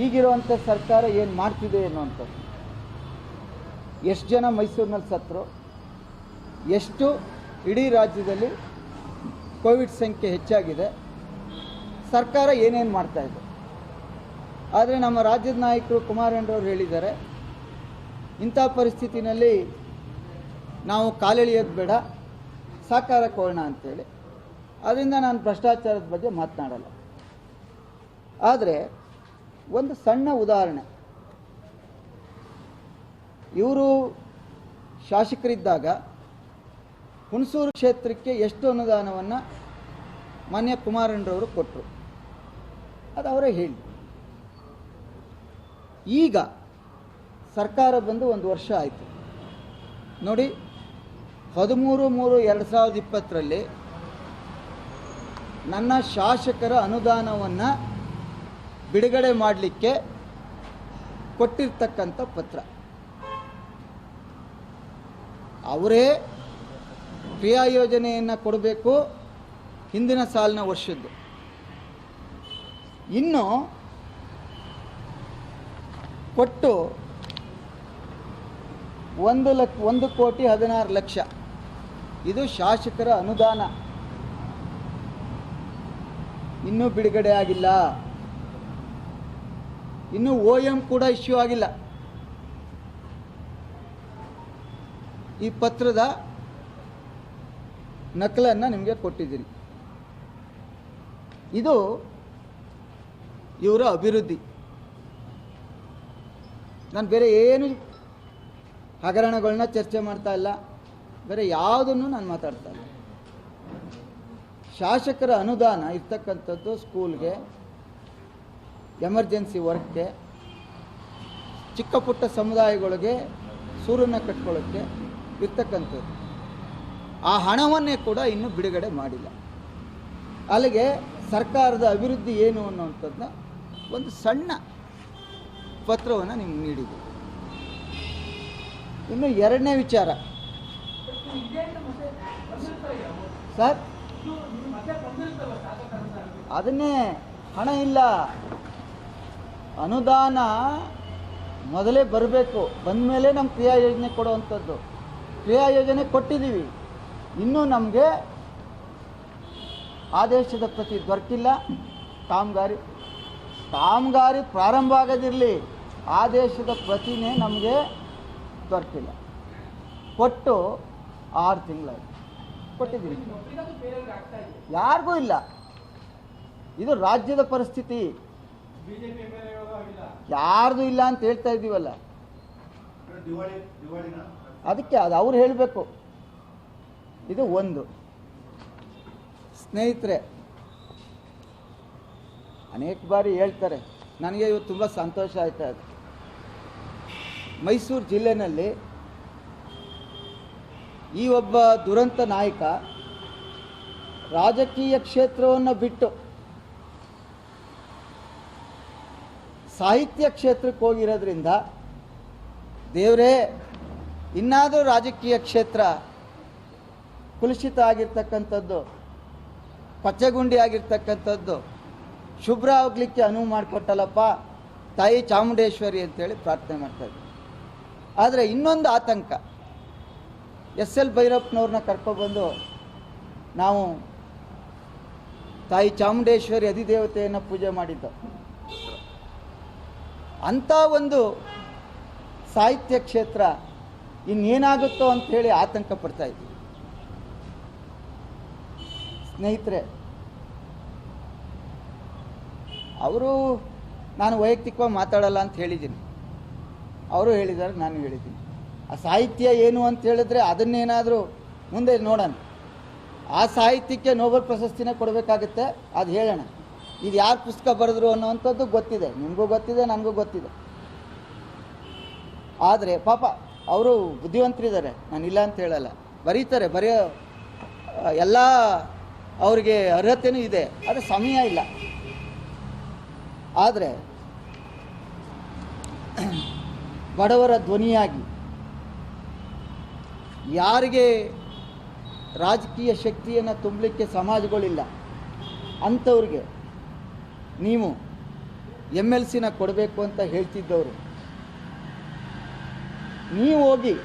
ಈಗಿರುವಂಥ ಸರ್ಕಾರ ಏನು ಮಾಡ್ತಿದೆ ಅನ್ನುವಂಥದ್ದು. ಎಷ್ಟು ಜನ ಮೈಸೂರಿನಲ್ಲಿ ಸತ್ತರು, ಎಷ್ಟು ಇಡೀ ರಾಜ್ಯದಲ್ಲಿ ಕೋವಿಡ್ ಸಂಖ್ಯೆ ಹೆಚ್ಚಾಗಿದೆ, ಸರ್ಕಾರ ಏನೇನು ಮಾಡ್ತಾಯಿದೆ. ಆದರೆ ನಮ್ಮ ರಾಜ್ಯದ ನಾಯಕರು ಕುಮಾರಣ್ಣರವರು ಹೇಳಿದ್ದಾರೆ, ಇಂಥ ಪರಿಸ್ಥಿತಿನಲ್ಲಿ ನಾವು ಕಾಲೆಳೆಯೋದು ಬೇಡ, ಸಾಕಾರಕ್ಕೆ ಹೋಗೋಣ ಅಂತೇಳಿ. ಅದರಿಂದ ನಾನು ಭ್ರಷ್ಟಾಚಾರದ ಬಗ್ಗೆ ಮಾತನಾಡಲ್ಲ. ಆದರೆ ಒಂದು ಸಣ್ಣ ಉದಾಹರಣೆ, ಇವರು ಶಾಸಕರಿದ್ದಾಗ ಹುಣಸೂರು ಕ್ಷೇತ್ರಕ್ಕೆ ಎಷ್ಟು ಅನುದಾನವನ್ನು ಮಾನ್ಯ ಕುಮಾರಣ್ಣರವರು ಕೊಟ್ಟರು, ಅದು ಅವರೇ ಹೇಳಿ. ಈಗ ಸರ್ಕಾರ ಬಂದು 1 ವರ್ಷ ಆಯಿತು ನೋಡಿ. 13/3/2020 ನನ್ನ ಶಾಸಕರ ಅನುದಾನವನ್ನು ಬಿಡುಗಡೆ ಮಾಡಲಿಕ್ಕೆ ಕೊಟ್ಟಿರ್ತಕ್ಕಂಥ ಪತ್ರ. ಅವರೇ ಕ್ರಿಯಾ ಯೋಜನೆಯನ್ನು ಕೊಡಬೇಕು ಹಿಂದಿನ ಸಾಲಿನ ವರ್ಷದ್ದು. ಇನ್ನು ಕೊಟ್ಟು 1,16,00,000 ಇದು ಶಾಸಕರ ಅನುದಾನ ಇನ್ನೂ ಬಿಡುಗಡೆ ಆಗಿಲ್ಲ. ಇನ್ನೂ OM ಕೂಡ ಇಶ್ಯೂ ಆಗಿಲ್ಲ. ಈ ಪತ್ರದ ನಕಲನ್ನು ನಿಮಗೆ ಕೊಟ್ಟಿದ್ದೀನಿ. ಇದು ಇವರ ಅಭಿವೃದ್ಧಿ. ನಾನು ಬೇರೆ ಏನು ಹಗರಣಗಳನ್ನ ಚರ್ಚೆ ಮಾಡ್ತಾ ಇಲ್ಲ, ಬೇರೆ ಯಾವುದನ್ನು ನಾನು ಮಾತಾಡ್ತಾ ಇಲ್ಲ. ಶಾಸಕರ ಅನುದಾನ ಇರ್ತಕ್ಕಂಥದ್ದು ಸ್ಕೂಲ್ಗೆ, ಎಮರ್ಜೆನ್ಸಿ ವರ್ಕ್ಗೆ, ಚಿಕ್ಕ ಪುಟ್ಟ ಸಮುದಾಯಗಳಿಗೆ ಸೂರನ್ನು ಕಟ್ಕೊಳ್ಳೋಕ್ಕೆ ಇರ್ತಕ್ಕಂಥದ್ದು. ಆ ಹಣವನ್ನೇ ಕೂಡ ಇನ್ನೂ ಬಿಡುಗಡೆ ಮಾಡಿಲ್ಲ. ಅಲ್ಲಿಗೆ ಸರ್ಕಾರದ ಅಭಿವೃದ್ಧಿ ಏನು ಅನ್ನುವಂಥದ್ದನ್ನ ಒಂದು ಸಣ್ಣ ಪತ್ರವನ್ನು ನಿಮ್ಗೆ ನೀಡಿದೆ. ಇನ್ನು ಎರಡನೇ ವಿಚಾರ ಸರ್, ಅದನ್ನೇ ಹಣ ಇಲ್ಲ, ಅನುದಾನ ಮೊದಲೇ ಬರಬೇಕು, ಬಂದ ಮೇಲೆ ನಮ್ಮ ಕ್ರಿಯಾ ಯೋಜನೆ ಕೊಡುವಂಥದ್ದು. ಕ್ರಿಯಾ ಯೋಜನೆ ಕೊಟ್ಟಿದ್ದೀವಿ, ಇನ್ನೂ ನಮಗೆ ಆದೇಶದ ಪ್ರತಿ ದೊರಕಿಲ್ಲ. ಕಾಮಗಾರಿ ಪ್ರಾರಂಭ ಆಗೋದಿರಲಿ, ಆದೇಶದ ಪ್ರತಿನೇ ನಮಗೆ ದೊರಕಿಲ್ಲ. ಕೊಟ್ಟು 6 ತಿಂಗಳಾಯ್ತು, ಕೊಟ್ಟಿದ್ದೀವಿ, ಯಾರಿಗೂ ಇಲ್ಲ. ಇದು ರಾಜ್ಯದ ಪರಿಸ್ಥಿತಿ, ಯಾರ್ದು ಇಲ್ಲ ಅಂತ ಹೇಳ್ತಾ ಇದ್ದೀವಲ್ಲ, ಅದಕ್ಕೆ ಅದು ಅವ್ರು ಹೇಳಬೇಕು. ಇದು ಒಂದು. ಸ್ನೇಹಿತರೆ, ಅನೇಕ ಬಾರಿ ಹೇಳ್ತಾರೆ, ನನಗೆ ಇವತ್ತು ತುಂಬ ಸಂತೋಷ ಆಯ್ತಾ ಇದೆ. ಮೈಸೂರು ಜಿಲ್ಲೆಯಲ್ಲಿ ಈ ಒಬ್ಬ ದುರಂತ ನಾಯಕ ರಾಜಕೀಯ ಕ್ಷೇತ್ರವನ್ನು ಬಿಟ್ಟು ಸಾಹಿತ್ಯ ಕ್ಷೇತ್ರಕ್ಕೆ ಹೋಗಿರೋದ್ರಿಂದ, ದೇವರೇ ಇನ್ನಾದರೂ ರಾಜಕೀಯ ಕ್ಷೇತ್ರ ಕುಲುಷಿತ ಆಗಿರ್ತಕ್ಕಂಥದ್ದು, ಪಚ್ಚಗುಂಡಿ ಆಗಿರ್ತಕ್ಕಂಥದ್ದು ಶುಭ್ರ ಆಗಲಿಕ್ಕೆ ಅನುವು ಮಾಡಿಕೊಟ್ಟಲ್ಲಪ್ಪ ತಾಯಿ ಚಾಮುಂಡೇಶ್ವರಿ ಅಂತೇಳಿ ಪ್ರಾರ್ಥನೆ ಮಾಡ್ತಾಯಿದ್ವಿ. ಆದರೆ ಇನ್ನೊಂದು ಆತಂಕ, SL ಭೈರಪ್ಪನವ್ರನ್ನ ಕರ್ಕೊಬಂದು ನಾವು ತಾಯಿ ಚಾಮುಂಡೇಶ್ವರಿ ಅಧಿದೇವತೆಯನ್ನು ಪೂಜೆ ಮಾಡಿದ್ದು. ಅಂಥ ಒಂದು ಸಾಹಿತ್ಯ ಕ್ಷೇತ್ರ ಇನ್ನೇನಾಗುತ್ತೋ ಅಂಥೇಳಿ ಆತಂಕ ಪಡ್ತಾ ಇದ್ವಿ. ಸ್ನೇಹಿತರೆ, ಅವರು ನಾನು ವೈಯಕ್ತಿಕವಾಗಿ ಮಾತಾಡಲ್ಲ ಅಂತ ಹೇಳಿದ್ದೀನಿ, ಅವರು ಹೇಳಿದ್ದಾರೆ, ನಾನು ಹೇಳಿದ್ದೀನಿ. ಆ ಸಾಹಿತ್ಯ ಏನು ಅಂತ ಹೇಳಿದ್ರೆ ಅದನ್ನೇನಾದರೂ ಮುಂದೆ ನೋಡೋಣ. ಆ ಸಾಹಿತ್ಯಕ್ಕೆ ನೋಬೆಲ್ ಪ್ರಶಸ್ತಿನೇ ಕೊಡಬೇಕಾಗುತ್ತೆ, ಅದು ಹೇಳೋಣ. ಇದು ಯಾರು ಪುಸ್ತಕ ಬರೆದ್ರು ಅನ್ನೋವಂಥದ್ದು ಗೊತ್ತಿದೆ, ನಿಮಗೂ ಗೊತ್ತಿದೆ, ನನಗೂ ಗೊತ್ತಿದೆ. ಆದರೆ ಪಾಪ ಅವರು ಬುದ್ಧಿವಂತರಿದ್ದಾರೆ, ನಾನು ಇಲ್ಲ ಅಂತ ಹೇಳಲ್ಲ, ಬರೀತಾರೆ, ಬರೆಯೋ ಎಲ್ಲ ಅವರಿಗೆ ಅರ್ಹತೆಯೂ ಇದೆ, ಆದರೆ ಸಮಯ ಇಲ್ಲ. ಆದರೆ ಬಡವರ ಧ್ವನಿಯಾಗಿ ಯಾರಿಗೆ ರಾಜಕೀಯ ಶಕ್ತಿಯನ್ನು ತುಂಬಲಿಕ್ಕೆ ಸಮಾಜಗಳಿಲ್ಲ ಅಂಥವ್ರಿಗೆ ನೀವು MLCನ ಕೊಡಬೇಕು ಅಂತ ಹೇಳ್ತಿದ್ದವರು, ನೀವು ಹೋಗಿ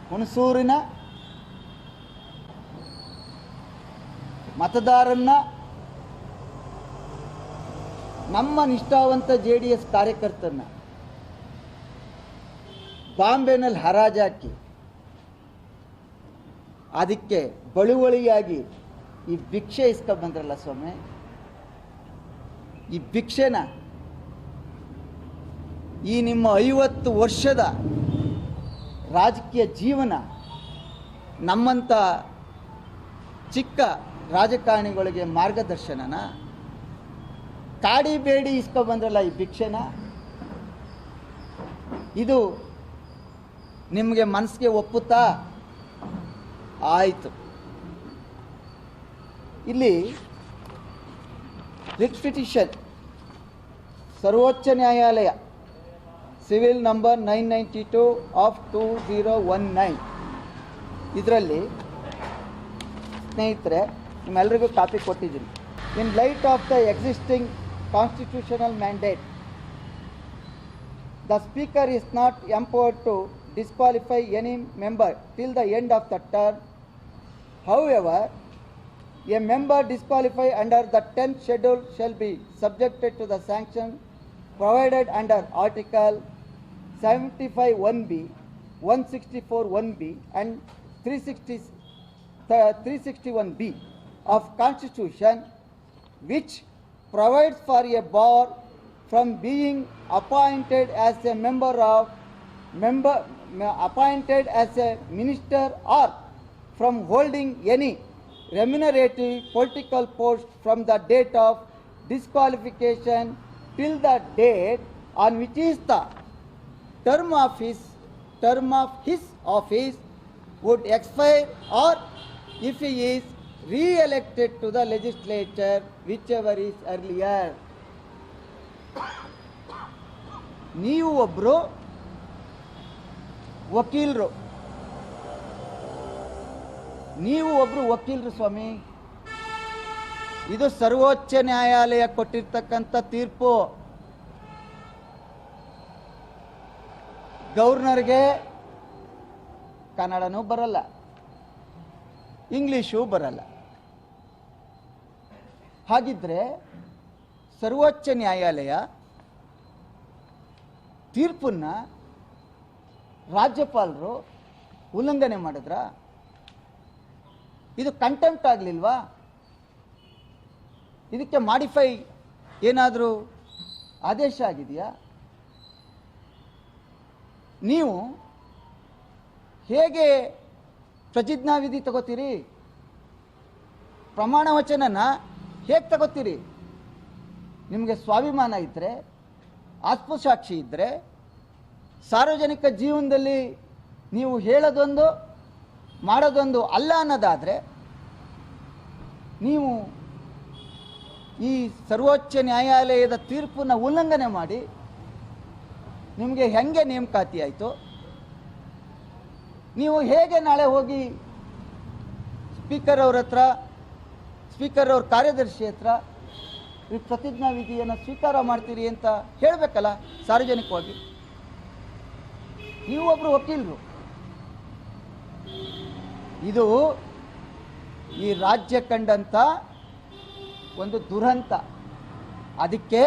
ಹುಣಸೂರಿನ ಮತದಾರನ್ನ, ನಮ್ಮ ನಿಷ್ಠಾವಂತ JDS ಕಾರ್ಯಕರ್ತರನ್ನ ಬಾಂಬೆನಲ್ಲಿ ಹರಾಜಾಕಿ ಅದಕ್ಕೆ ಬಳುವಳಿಯಾಗಿ ಈ ಭಿಕ್ಷೆ ಇಸ್ಕೊಂಡ್ಬಂದ್ರಲ್ಲ ಸ್ವಾಮಿ, ಈ ಭಿಕ್ಷೆನ ಈ ನಿಮ್ಮ 50 ವರ್ಷದ ರಾಜಕೀಯ ಜೀವನ ನಮ್ಮಂಥ ಚಿಕ್ಕ ರಾಜಕಾರಣಿಗಳಿಗೆ ಮಾರ್ಗದರ್ಶನನ? ಕಾಡಿ ಬೇಡಿ ಇಸ್ಕೊಂಡ್ಬಂದ್ರಲ್ಲ ಈ ಭಿಕ್ಷೆನ, ಇದು ನಿಮಗೆ ಮನಸ್ಸಿಗೆ ಒಪ್ಪುತ್ತಾ? ಆಯಿತು. ಇಲ್ಲಿ ರಿಟ್ ಪಿಟಿಷನ್ ಸರ್ವೋಚ್ಚ ನ್ಯಾಯಾಲಯ ಸಿವಿಲ್ ನಂಬರ್ 992 ಆಫ್ 2019, ಇದರಲ್ಲಿ ಸ್ನೇಹಿತರೆ ನಿಮ್ಮೆಲ್ಲರಿಗೂ ಕಾಪಿ ಕೊಟ್ಟಿದ್ದೀನಿ. In light of the existing constitutional mandate, the speaker is not empowered to disqualify any member till the end of the term. However, a member disqualified under the 10th schedule shall be subjected to the sanction provided under Article 75(1)(b), 164(1)(b) and 361(b) of Constitution, which provides for a bar from being appointed as a appointed as a minister or from holding any remunerative political post from the date of disqualification till the date on which is the term of his office would expire, or if he is re-elected to the legislature, whichever is earlier. ನೀವು ಒಬ್ಬರು ವಕೀಲರು, ಸ್ವಾಮಿ. ಇದು ಸರ್ವೋಚ್ಚ ನ್ಯಾಯಾಲಯ ಕೊಟ್ಟಿರ್ತಕ್ಕಂಥ ತೀರ್ಪು. ಗವರ್ನರ್ಗೆ ಕನ್ನಡನೂ ಬರಲ್ಲ, English ಬರಲ್ಲ. ಹಾಗಿದ್ರೆ ಸರ್ವೋಚ್ಚ ನ್ಯಾಯಾಲಯ ತೀರ್ಪನ್ನ ರಾಜ್ಯಪಾಲರು ಉಲ್ಲಂಘನೆ ಮಾಡಿದ್ರ? ಇದು ಕಂಟೆಂಪ್ಟ್ ಆಗಲಿಲ್ವಾ? ಇದಕ್ಕೆ ಮಾಡಿಫೈ ಏನಾದರೂ ಆದೇಶ ಆಗಿದೆಯಾ? ನೀವು ಹೇಗೆ ಪ್ರತಿಜ್ಞಾವಿಧಿ ತಗೋತೀರಿ? ಪ್ರಮಾಣ ವಚನನ ಹೇಗೆ ತಗೋತೀರಿ? ನಿಮಗೆ ಸ್ವಾಭಿಮಾನ ಇದ್ದರೆ, ಆತ್ಮಸಾಕ್ಷಿ ಇದ್ದರೆ, ಸಾರ್ವಜನಿಕ ಜೀವನದಲ್ಲಿ ನೀವು ಹೇಳೋದೊಂದು ಮಾಡೋದೊಂದು ಅಲ್ಲ ಅನ್ನೋದಾದರೆ, ನೀವು ಈ ಸರ್ವೋಚ್ಚ ನ್ಯಾಯಾಲಯದ ತೀರ್ಪನ್ನು ಉಲ್ಲಂಘನೆ ಮಾಡಿ ನಿಮಗೆ ಹೆಂಗೆ ನೇಮಕಾತಿ ಆಯಿತು? ನೀವು ಹೇಗೆ ನಾಳೆ ಹೋಗಿ ಸ್ಪೀಕರ್ ಅವ್ರ ಕಾರ್ಯದರ್ಶಿ ಹತ್ರ ಈ ಪ್ರತಿಜ್ಞಾ ವಿಧಿಯನ್ನು ಸ್ವೀಕಾರ ಮಾಡ್ತೀರಿ ಅಂತ ಹೇಳಬೇಕಲ್ಲ ಸಾರ್ವಜನಿಕವಾಗಿ? ನೀವು ಒಬ್ಬರು ವಕೀಲರು. ಇದು ಈ ರಾಜ್ಯ ಕಂಡಂಥ ಒಂದು ದುರಂತ. ಅದಕ್ಕೆ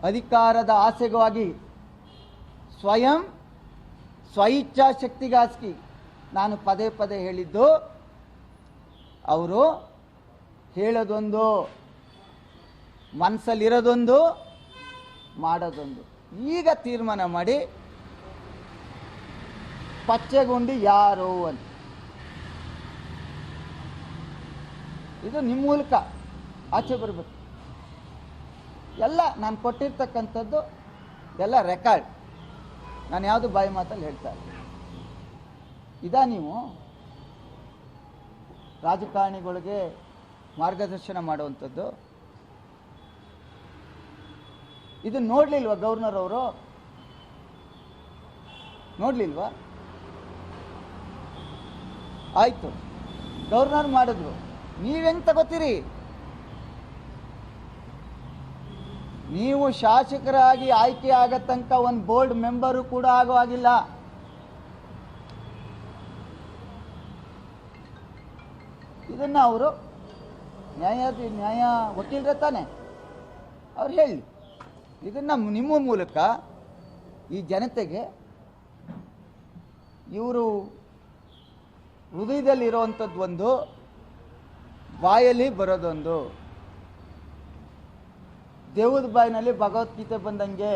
ಅಧಿಕಾರದ ಆಸೆಗಾಗಿ ಸ್ವಇಚ್ಛಾಶಕ್ತಿಗಾಗಿ ನಾನು ಪದೇ ಪದೇ ಹೇಳಿದ್ದು, ಅವರು ಹೇಳೋದೊಂದು, ಮನಸ್ಸಲ್ಲಿರೋದೊಂದು, ಮಾಡೋದೊಂದು. ಈಗ ತೀರ್ಮಾನ ಮಾಡಿ ಪಚ್ಚೆಗುಂಡಿ ಯಾರು ಅಂತ, ಇದು ನಿಮ್ಮ ಮೂಲಕ ಆಚೆ ಬರಬೇಕು. ಎಲ್ಲ ನಾನು ಕೊಟ್ಟಿರ್ತಕ್ಕಂಥದ್ದು ಎಲ್ಲ ರೆಕಾರ್ಡ್, ನಾನು ಯಾವುದು ಬಾಯಿ ಮಾತಲ್ಲಿ ಹೇಳ್ತಾ ಇಲ್ಲ. ನೀವು ರಾಜಕಾರಣಿಗಳಿಗೆ ಮಾರ್ಗದರ್ಶನ ಮಾಡುವಂಥದ್ದು. ಇದು ನೋಡಲಿಲ್ವಾ ಗವರ್ನರ್ ಅವರು? ನೋಡಲಿಲ್ವಾ? ಆಯಿತು, ಗವರ್ನರ್ ಮಾಡಿದ್ರು, ನೀವೆಂಗೆ ತಗೋತೀರಿ? ನೀವು ಶಾಸಕರಾಗಿ ಆಯ್ಕೆ ಆಗೋ ತನಕ ಒಂದು ಬೋರ್ಡ್ ಮೆಂಬರು ಕೂಡ ಆಗೋ ಆಗಿಲ್ಲ. ಇದನ್ನು ಅವರು ನ್ಯಾಯ ವಕೀಲರೇ ತಾನೆ ಅವ್ರು ಹೇಳಿ. ಇದನ್ನು ನಿಮ್ಮ ಮೂಲಕ ಈ ಜನತೆಗೆ ಇವರು ಹೃದಯದಲ್ಲಿರುವಂಥದ್ದು ಒಂದು, ಬಾಯಲ್ಲಿ ಬರೋದೊಂದು, ದೇವದ ಬಾಯಿನಲ್ಲಿ ಭಗವದ್ಗೀತೆ ಬಂದಂಗೆ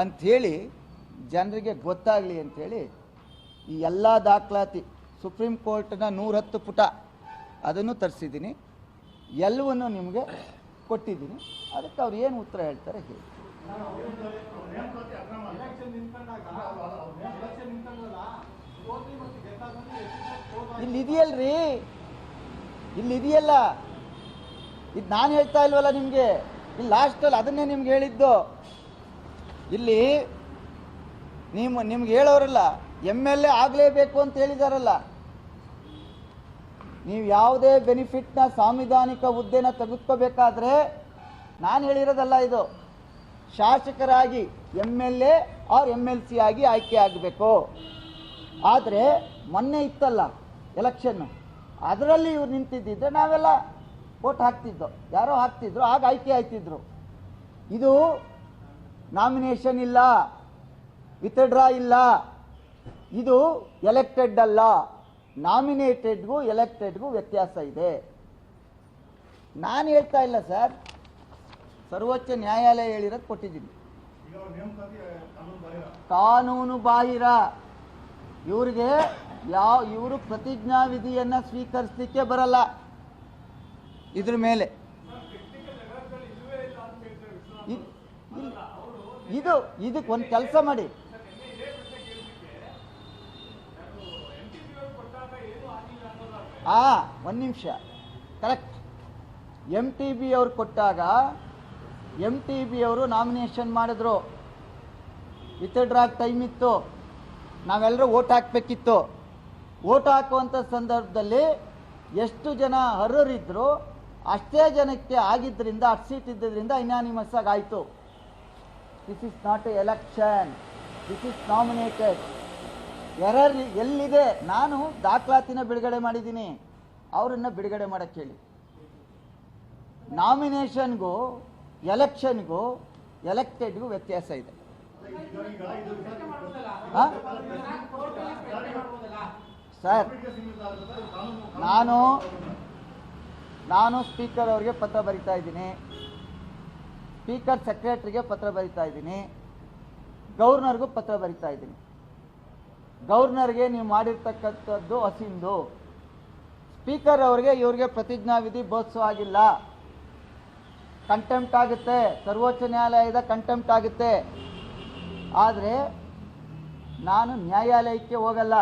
ಅಂಥೇಳಿ ಜನರಿಗೆ ಗೊತ್ತಾಗಲಿ ಅಂಥೇಳಿ ಈ ಎಲ್ಲ ದಾಖಲಾತಿ ಸುಪ್ರೀಂ ಕೋರ್ಟ್ನ 110 ಪುಟ ಅದನ್ನು ತರಿಸಿದ್ದೀನಿ, ಎಲ್ಲವನ್ನು ನಿಮಗೆ ಕೊಟ್ಟಿದ್ದೀನಿ. ಅದಕ್ಕೆ ಅವ್ರು ಏನು ಉತ್ತರ ಹೇಳ್ತಾರೆ ಹೇಳಿ. ಇಲ್ಲಿದೆಯಲ್ರಿ, ಇಲ್ಲಿದೆಯಲ್ಲ, ಇದು ನಾನು ಹೇಳ್ತಾ ಇಲ್ವಲ್ಲ ನಿಮಗೆ. ಇಲ್ಲಿ ಲಾಸ್ಟಲ್ಲಿ ಅದನ್ನೇ ನಿಮ್ಗೆ ಹೇಳಿದ್ದು. ಇಲ್ಲಿ ನಿಮ್ಗೆ ಹೇಳೋರಲ್ಲ, MLA ಆಗಲೇಬೇಕು ಅಂತ ಹೇಳಿದಾರಲ್ಲ. ನೀವು ಯಾವುದೇ ಬೆನಿಫಿಟ್ನ ಸಾಂವಿಧಾನಿಕ ಹುದ್ದೆನ ತೆಗೆದುಕೋಬೇಕಾದ್ರೆ ನಾನು ಹೇಳಿರೋದಲ್ಲ ಇದು, ಶಾಸಕರಾಗಿ MLA ಆರ್ MLC ಆಗಿ ಆಯ್ಕೆ ಆಗಬೇಕು. ಆದರೆ ಮೊನ್ನೆ ಇತ್ತಲ್ಲ ಎಲೆಕ್ಷನ್ನು, ಅದರಲ್ಲಿ ಇವ್ರು ನಿಂತಿದ್ದಿದ್ರೆ ನಾವೆಲ್ಲ ವೋಟ್ ಹಾಕ್ತಿದ್ದೋ, ಯಾರೋ ಹಾಕ್ತಿದ್ರು, ಆಗ ಆಯ್ಕೆ ಆಯ್ತಿದ್ರು. ಇದು ನಾಮಿನೇಷನ್ ಇಲ್ಲ, ವಿತ್ಡ್ರಾ ಇಲ್ಲ, ಇದು ಎಲೆಕ್ಟೆಡ್ ಅಲ್ಲ. ನಾಮಿನೇಟೆಡ್ಗೂ ಎಲೆಕ್ಟೆಡ್ಗೂ ವ್ಯತ್ಯಾಸ ಇದೆ. ನಾನು ಹೇಳ್ತಾ ಇಲ್ಲ ಸರ್, ಸರ್ವೋಚ್ಚ ನ್ಯಾಯಾಲಯ ಹೇಳಿರೋದು ಕೊಟ್ಟಿದ್ದೀನಿ. ಕಾನೂನು ಬಾಹಿರ. ಇವ್ರಿಗೆ ಇವರು ಪ್ರತಿಜ್ಞಾ ವಿಧಿಯನ್ನು ಸ್ವೀಕರಿಸಲಿಕ್ಕೆ ಬರಲ್ಲ. ಇದ್ರ ಮೇಲೆ ಇದಕ್ಕೆ ಒಂದು ಕೆಲಸ ಮಾಡಿ. ಒಂದು ನಿಮಿಷ, ಕರೆಕ್ಟ್. MTB ಅವ್ರು ಕೊಟ್ಟಾಗ MTB ಅವರು ನಾಮಿನೇಷನ್ ಮಾಡಿದ್ರು, ವಿತ್ಡ್ರಾಕ್ ಟೈಮ್ ಇತ್ತು, ನಾವೆಲ್ಲರೂ ವೋಟ್ ಹಾಕಬೇಕಿತ್ತು. ವೋಟ್ ಹಾಕುವಂಥ ಸಂದರ್ಭದಲ್ಲಿ ಎಷ್ಟು ಜನ ಅರ್ಹರಿದ್ರು ಅಷ್ಟೇ ಜನಕ್ಕೆ ಆಗಿದ್ದರಿಂದ, 8 ಸೀಟ್ ಇದ್ದರಿಂದ ಇನಾನಿಮಸ್ ಆಗಿ ಆಯಿತು. This is not A election, this is nominated. Error ಎಲ್ಲಿದೆ? ನಾನು ದಾಖಲಾತಿನ ಬಿಡುಗಡೆ ಮಾಡಿದ್ದೀನಿ, ಅವರನ್ನು ಬಿಡುಗಡೆ ಮಾಡೋಕ್ಕೆ ಹೇಳಿ. ನಾಮಿನೇಷನ್ಗೂ ಎಲೆಕ್ಷನ್ಗೂ ಎಲೆಕ್ಟೆಡ್ಗೂ ವ್ಯತ್ಯಾಸ ಇದೆ. ಸರ್, ನಾನು ಸ್ಪೀಕರ್ ಅವರಿಗೆ ಪತ್ರ ಬರಿತಾ ಇದ್ದೀನಿ, ಸ್ಪೀಕರ್ ಸೆಕ್ರೆಟರಿಗೆ ಪತ್ರ ಬರಿತಾ ಇದ್ದೀನಿ, ಗವರ್ನರ್ಗೂ ಪತ್ರ ಬರಿತಾ ಇದ್ದೀನಿ. ಗವರ್ನರ್ಗೆ ನೀವು ಮಾಡಿರ್ತಕ್ಕಂಥದ್ದು ಅಸಿಂದು, ಸ್ಪೀಕರ್ ಅವರಿಗೆ ಇವ್ರಿಗೆ ಪ್ರತಿಜ್ಞಾ ವಿಧಿ ಬೋಧಿಸೋ ಆಗಿಲ್ಲ, ಕಂಟೆಂಪ್ಟ್ ಆಗುತ್ತೆ, ಸರ್ವೋಚ್ಚ ನ್ಯಾಯಾಲಯದ ಕಂಟೆಂಪ್ಟ್ ಆಗುತ್ತೆ. ಆದರೆ ನಾನು ನ್ಯಾಯಾಲಯಕ್ಕೆ ಹೋಗಲ್ಲ,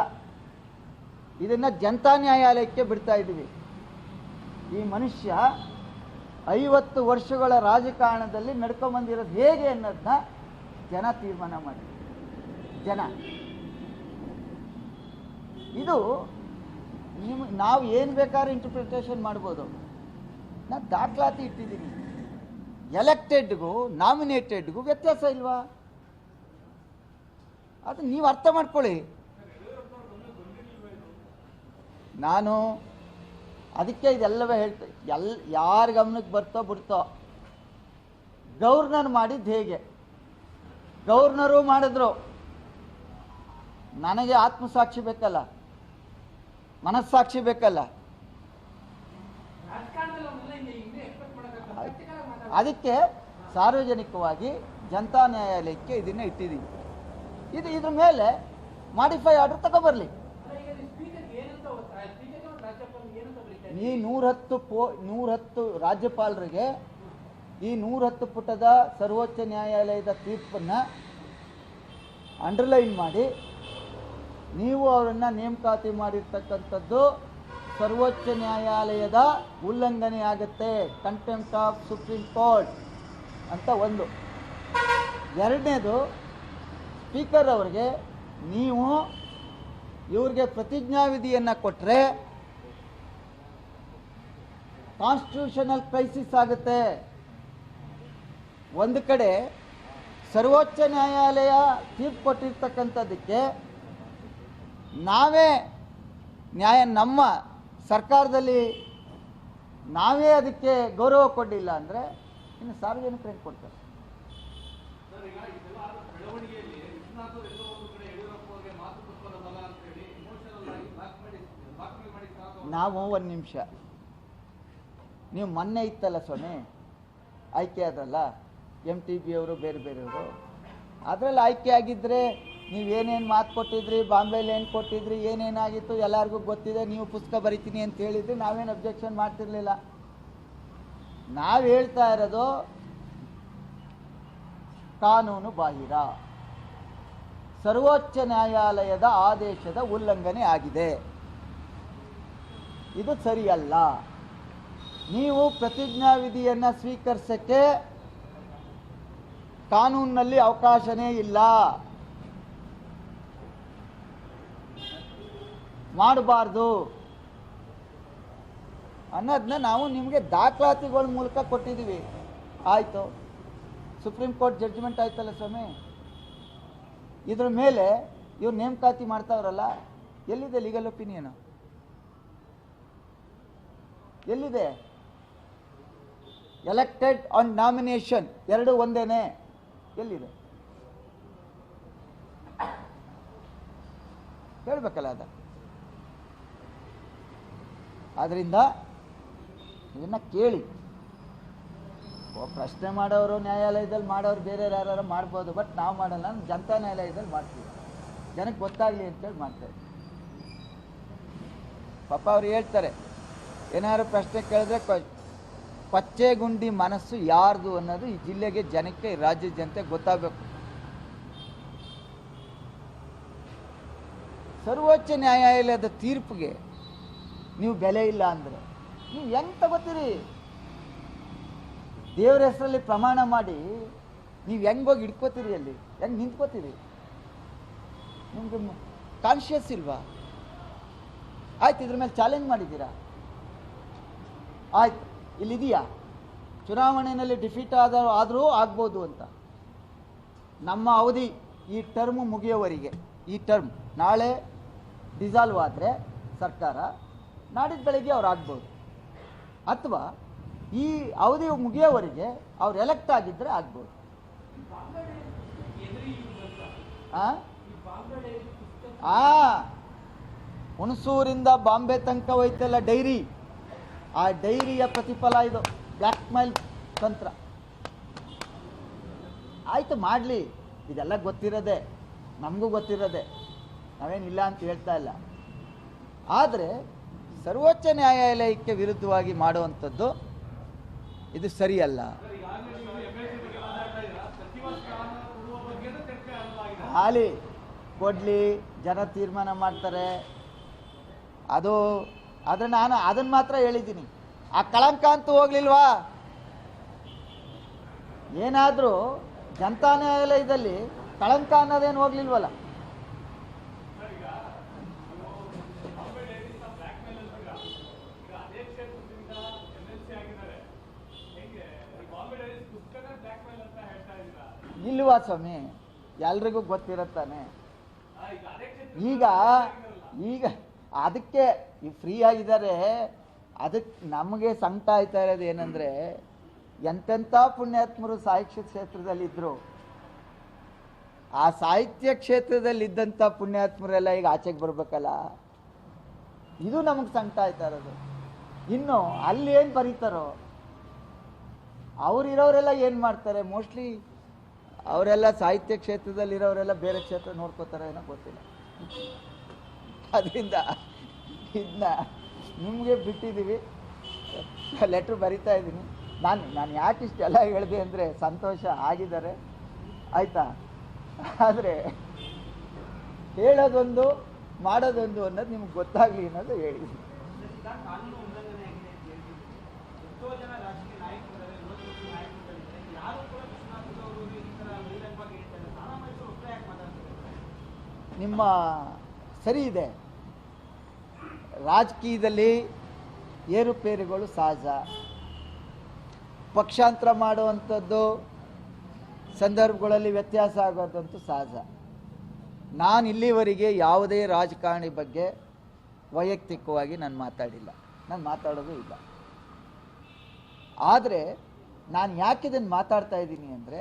ಇದನ್ನು ಜನತಾ ನ್ಯಾಯಾಲಯಕ್ಕೆ ಬಿಡ್ತಾ ಇದ್ದೀವಿ. ಈ ಮನುಷ್ಯ 50 ವರ್ಷಗಳ ರಾಜಕಾರಣದಲ್ಲಿ ನಡ್ಕೊಂಬಂದಿರೋದು ಹೇಗೆ ಅನ್ನೋದನ್ನ ಜನ ತೀರ್ಮಾನ ಮಾಡಿ. ಜನ ಇದು ನಾವು ಏನು ಬೇಕಾದ್ರೂ ಇಂಟರ್ಪ್ರಿಟೇಷನ್ ಮಾಡ್ಬೋದು. ನಾನು ದಾಖಲಾತಿ ಇಟ್ಟಿದ್ದೀನಿ. ಎಲೆಕ್ಟೆಡ್ಗೂ ನಾಮಿನೇಟೆಡ್ಗೂ ವ್ಯತ್ಯಾಸ ಇಲ್ವಾ? ಅದು ನೀವು ಅರ್ಥ ಮಾಡ್ಕೊಳ್ಳಿ. ನಾನು ಅದಕ್ಕೆ ಇದೆಲ್ಲವೇ ಹೇಳ್ತೆ, ಯಾರ ಗಮನಕ್ಕೆ ಬರ್ತೋ ಬಿಡ್ತೋ. ಗವರ್ನರ್ ಮಾಡಿದ್ದು ಹೇಗೆ? ಗವರ್ನರು ಮಾಡಿದ್ರು, ನನಗೆ ಆತ್ಮಸಾಕ್ಷಿ ಬೇಕಲ್ಲ, ಮನಸ್ಸಾಕ್ಷಿ ಬೇಕಲ್ಲ. ಅದಕ್ಕೆ ಸಾರ್ವಜನಿಕವಾಗಿ ಜನತಾ ನ್ಯಾಯಾಲಯಕ್ಕೆ ಇದನ್ನ ಇಟ್ಟಿದ್ದೀವಿ. ಇದ್ರ ಮೇಲೆ ಮಾಡಿಫೈ ಆರ್ಡರ್ ತಗೊಬರ್ಲಿ. ಈ 110 ರಾಜ್ಯಪಾಲರಿಗೆ ಈ 110 ಪುಟದ ಸರ್ವೋಚ್ಚ ನ್ಯಾಯಾಲಯದ ತೀರ್ಪನ್ನು ಅಂಡರ್ಲೈನ್ ಮಾಡಿ, ನೀವು ಅವರನ್ನು ನೇಮಕಾತಿ ಮಾಡಿರ್ತಕ್ಕಂಥದ್ದು ಸರ್ವೋಚ್ಚ ನ್ಯಾಯಾಲಯದ ಉಲ್ಲಂಘನೆ ಆಗುತ್ತೆ, ಕಂಟೆಂಪ್ಟ್ ಆಫ್ ಸುಪ್ರೀಂ ಕೋರ್ಟ್ ಅಂತ ಒಂದು. ಎರಡನೇದು, ಸ್ಪೀಕರ್ ಅವರಿಗೆ ನೀವು ಇವ್ರಿಗೆ ಪ್ರತಿಜ್ಞಾ ವಿಧಿಯನ್ನು ಕೊಟ್ಟರೆ ಕಾನ್ಸ್ಟಿಟ್ಯೂಷನಲ್ ಕ್ರೈಸಿಸ್ ಆಗುತ್ತೆ. ಒಂದು ಕಡೆ ಸರ್ವೋಚ್ಚ ನ್ಯಾಯಾಲಯ ತೀರ್ಪು ಕೊಟ್ಟಿರ್ತಕ್ಕಂಥದ್ದಕ್ಕೆ ನಾವೇ ನಮ್ಮ ಸರ್ಕಾರದಲ್ಲಿ ನಾವೇ ಅದಕ್ಕೆ ಗೌರವ ಕೊಡಲಿಲ್ಲ ಅಂದರೆ ಇನ್ನು ಸಾರ್ವಜನಿಕರು ಏನು ಕೊಡ್ತಾರೆ? ನಾವು ಒಂದು ನಿಮಿಷ, ನೀವು ಮೊನ್ನೆ ಇತ್ತಲ್ಲ ಸ್ವಾಮಿ ಆಯ್ಕೆ ಆದ್ರಲ್ಲ MTB ಅವರು ಬೇರೆ ಬೇರೆಯವರು, ಅದರಲ್ಲಿ ಆಯ್ಕೆ ಆಗಿದ್ದರೆ ನೀವೇನೇನು ಮಾತು ಕೊಟ್ಟಿದ್ರಿ, ಬಾಂಬೆಲಿ ಏನು ಕೊಟ್ಟಿದ್ರಿ, ಏನೇನಾಗಿತ್ತು ಎಲ್ಲರಿಗೂ ಗೊತ್ತಿದೆ, ನೀವು ಪುಸ್ತಕ ಬರಿತೀನಿ ಅಂತ ಹೇಳಿದ್ರಿ, ನಾವೇನು ಅಬ್ಜೆಕ್ಷನ್ ಮಾಡ್ತಿರ್ಲಿಲ್ಲ. ನಾವು ಹೇಳ್ತಾ ಇರೋದು ಕಾನೂನು ಬಾಹಿರ ಸರ್ವೋಚ್ಚ ನ್ಯಾಯಾಲಯದ ಆದೇಶದ ಉಲ್ಲಂಘನೆ ಆಗಿದೆ, ಇದು ಸರಿಯಲ್ಲ. ನೀವು ಪ್ರತಿಜ್ಞಾವಿಧಿಯನ್ನು ಸ್ವೀಕರಿಸಕ್ಕೆ ಕಾನೂನಿನಲ್ಲಿ ಅವಕಾಶನೇ ಇಲ್ಲ, ಮಾಡಬಾರ್ದು ಅನ್ನೋದನ್ನ ನಾವು ನಿಮಗೆ ದಾಖಲಾತಿಗಳ ಮೂಲಕ ಕೊಟ್ಟಿದ್ದೀವಿ. ಆಯಿತು, ಸುಪ್ರೀಂ ಕೋರ್ಟ್ ಜಡ್ಜ್ಮೆಂಟ್ ಆಯ್ತಲ್ಲ ಸ್ವಾಮಿ, ಇದ್ರ ಮೇಲೆ ಇವ್ರು ನೇಮಕಾತಿ ಮಾಡ್ತಾವ್ರಲ್ಲ, ಎಲ್ಲಿದೆ ಲೀಗಲ್ ಒಪಿನಿಯನು? ಎಲ್ಲಿದೆ? ಎಲೆಕ್ಟೆಡ್ ಆನ್ ನಾಮಿನೇಷನ್ ಎರಡು ಒಂದೇನೆ, ಎಲ್ಲಿದೆ ಹೇಳ್ಬೇಕಲ್ಲ ಅದ. ಆದ್ರಿಂದ ಇದನ್ನ ಕೇಳಿ, ಪ್ರಶ್ನೆ ಮಾಡೋರು ನ್ಯಾಯಾಲಯದಲ್ಲಿ ಮಾಡೋರು ಬೇರೆ ಯಾರು ಮಾಡ್ಬೋದು, ಬಟ್ ನಾವು ಮಾಡಲ್ಲ, ನಾನು ಜನತಾ ನ್ಯಾಯಾಲಯದಲ್ಲಿ ಮಾಡ್ತೀವಿ, ಜನಕ್ಕೆ ಗೊತ್ತಾಗಲಿ ಅಂತೇಳಿ ಮಾಡ್ತಾರೆ. ಪಾಪ ಅವ್ರು ಹೇಳ್ತಾರೆ, ಏನಾದ್ರು ಪ್ರಶ್ನೆ ಕೇಳಿದ್ರೆ ಪಚ್ಚೆಗುಂಡಿ ಮನಸ್ಸು ಯಾರ್ದು ಅನ್ನೋದು ಈ ಜಿಲ್ಲೆಗೆ, ಜನಕ್ಕೆ, ರಾಜ್ಯದ ಜನತೆ ಗೊತ್ತಾಗಬೇಕು. ಸರ್ವೋಚ್ಚ ನ್ಯಾಯಾಲಯದ ತೀರ್ಪಿಗೆ ನೀವು ಬೆಲೆ ಇಲ್ಲ ಅಂದರೆ ನೀವು ಹೆಂಗೆ ತಗೋತೀರಿ? ದೇವರ ಹೆಸರಲ್ಲಿ ಪ್ರಮಾಣ ಮಾಡಿ ನೀವು ಹೆಂಗೆ ಹೋಗಿ ಹಿಡ್ಕೋತೀರಿ? ಅಲ್ಲಿ ಹೆಂಗೆ ನಿಂತ್ಕೋತೀರಿ? ನಿಮ್ಗೆ ಕಾನ್ಷಿಯಸ್ ಇಲ್ವಾ? ಆಯ್ತು, ಇದ್ರ ಮೇಲೆ ಚಾಲೆಂಜ್ ಮಾಡಿದ್ದೀರಾ, ಆಯ್ತು, ಇಲ್ಲಿದೆಯಾ ಚುನಾವಣೆಯಲ್ಲಿ ಡಿಫೀಟ್ ಆದರೂ ಆಗ್ಬೋದು ಅಂತ. ನಮ್ಮ ಅವಧಿ ಈ ಟರ್ಮ್ ಮುಗಿಯೋವರೆಗೆ, ಈ ಟರ್ಮ್ ನಾಳೆ ಡಿಸಾಲ್ವ್ ಆದರೆ ಸರ್ಕಾರ, ನಾಡಿದ್ದು ಬೆಳಗ್ಗೆ ಅವ್ರು ಆಗ್ಬೋದು, ಅಥವಾ ಈ ಅವಧಿ ಮುಗಿಯೋವರೆಗೆ ಅವ್ರು ಎಲೆಕ್ಟ್ ಆಗಿದ್ದರೆ ಆಗ್ಬೋದು. ಹುಣಸೂರಿಂದ ಬಾಂಬೆ ತನಕ ಹೋಯ್ತಲ್ಲ ಡೈರಿ, ಆ ಡೈರಿಯ ಪ್ರತಿಫಲ ಇದು ಬ್ಲ್ಯಾಕ್ ಮೇಲ್ ತಂತ್ರ. ಆಯಿತು, ಮಾಡಲಿ, ಇದೆಲ್ಲ ಗೊತ್ತಿರೋದೆ, ನಮಗೂ ಗೊತ್ತಿರೋದೆ, ನಾವೇನಿಲ್ಲ ಅಂತ ಹೇಳ್ತಾ ಇಲ್ಲ. ಆದರೆ ಸರ್ವೋಚ್ಚ ನ್ಯಾಯಾಲಯಕ್ಕೆ ವಿರುದ್ಧವಾಗಿ ಮಾಡುವಂಥದ್ದು ಇದು ಸರಿಯಲ್ಲ. ಹಾಲಿ ಕೊಡಲಿ, ಜನ ತೀರ್ಮಾನ ಮಾಡ್ತಾರೆ. ಆದರೆ ನಾನು ಅದನ್ನು ಮಾತ್ರ ಹೇಳಿದ್ದೀನಿ, ಆ ಕಳಂಕ ಅಂತೂ ಹೋಗ್ಲಿಲ್ವಾ? ಏನಾದರೂ ಜನತಾ ನ್ಯಾಯಾಲಯದಲ್ಲಿ ಕಳಂಕ ಅನ್ನೋದೇನು ಹೋಗ್ಲಿಲ್ವಲ್ಲ? ಇಲ್ವಾ ಸ್ವಾಮಿ? ಎಲ್ರಿಗೂ ಗೊತ್ತಿರುತ್ತಾನೆ. ಈಗ ಈಗ ಅದಕ್ಕೆ ಫ್ರೀ ಆಗಿದ್ದಾರೆ. ಅದಕ್ಕೆ ನಮಗೆ ಸಂಕಟ ಆಯ್ತಾ ಇರೋದು ಏನಂದರೆ, ಎಂತೆಂಥ ಪುಣ್ಯಾತ್ಮರು ಸಾಹಿತ್ಯ ಕ್ಷೇತ್ರದಲ್ಲಿದ್ದರು, ಆ ಸಾಹಿತ್ಯ ಕ್ಷೇತ್ರದಲ್ಲಿದ್ದಂಥ ಪುಣ್ಯಾತ್ಮರೆಲ್ಲ ಈಗ ಆಚೆಗೆ ಬರಬೇಕಲ್ಲ, ಇದು ನಮಗೆ ಸಂಕಟ ಆಯ್ತಾ ಇರೋದು. ಇನ್ನು ಅಲ್ಲಿ ಏನು ಬರೀತಾರೋ, ಅವರಿರೋರೆಲ್ಲ ಏನು ಮಾಡ್ತಾರೆ? ಮೋಸ್ಟ್ಲಿ ಅವರೆಲ್ಲ ಸಾಹಿತ್ಯ ಕ್ಷೇತ್ರದಲ್ಲಿರೋರೆಲ್ಲ ಬೇರೆ ಕ್ಷೇತ್ರ ನೋಡ್ಕೋತಾರೆ ಏನೋ ಗೊತ್ತಿಲ್ಲ. ಅದರಿಂದ ಇದನ್ನ ನಿಮಗೆ ಬಿಟ್ಟಿದ್ದೀವಿ. ಲೆಟ್ರ್ ಬರಿತಾ ಇದ್ದೀನಿ. ನಾನು ಯಾಕೆ ಇಷ್ಟೆಲ್ಲ ಹೇಳಿದೆ ಅಂದರೆ, ಸಂತೋಷ ಆಗಿದ್ದಾರೆ, ಆಯಿತಾ? ಆದರೆ ಹೇಳೋದೊಂದು ಮಾಡೋದೊಂದು ಅನ್ನೋದು ನಿಮ್ಗೆ ಗೊತ್ತಾಗಲಿ ಅನ್ನೋದು ಹೇಳಿದ್ದೀನಿ. ನಿಮ್ಮ ಸರಿ ಇದೆ, ರಾಜಕೀಯದಲ್ಲಿ ಏರುಪೇರುಗಳು ಸಹಜ. ಪಕ್ಷಾಂತರ ಮಾಡುವಂಥದ್ದು ಸಂದರ್ಭಗಳಲ್ಲಿ ವ್ಯತ್ಯಾಸ ಆಗೋದಂತೂ ಸಹಜ. ನಾನು ಇಲ್ಲಿವರೆಗೆ ಯಾವುದೇ ರಾಜಕಾರಣಿ ಬಗ್ಗೆ ವೈಯಕ್ತಿಕವಾಗಿ ನಾನು ಮಾತಾಡಿಲ್ಲ, ನಾನು ಮಾತಾಡೋದು ಇಲ್ಲ. ಆದರೆ ನಾನು ಯಾಕೆ ಇದನ್ನು ಮಾತಾಡ್ತಾ ಇದ್ದೀನಿ ಅಂದರೆ,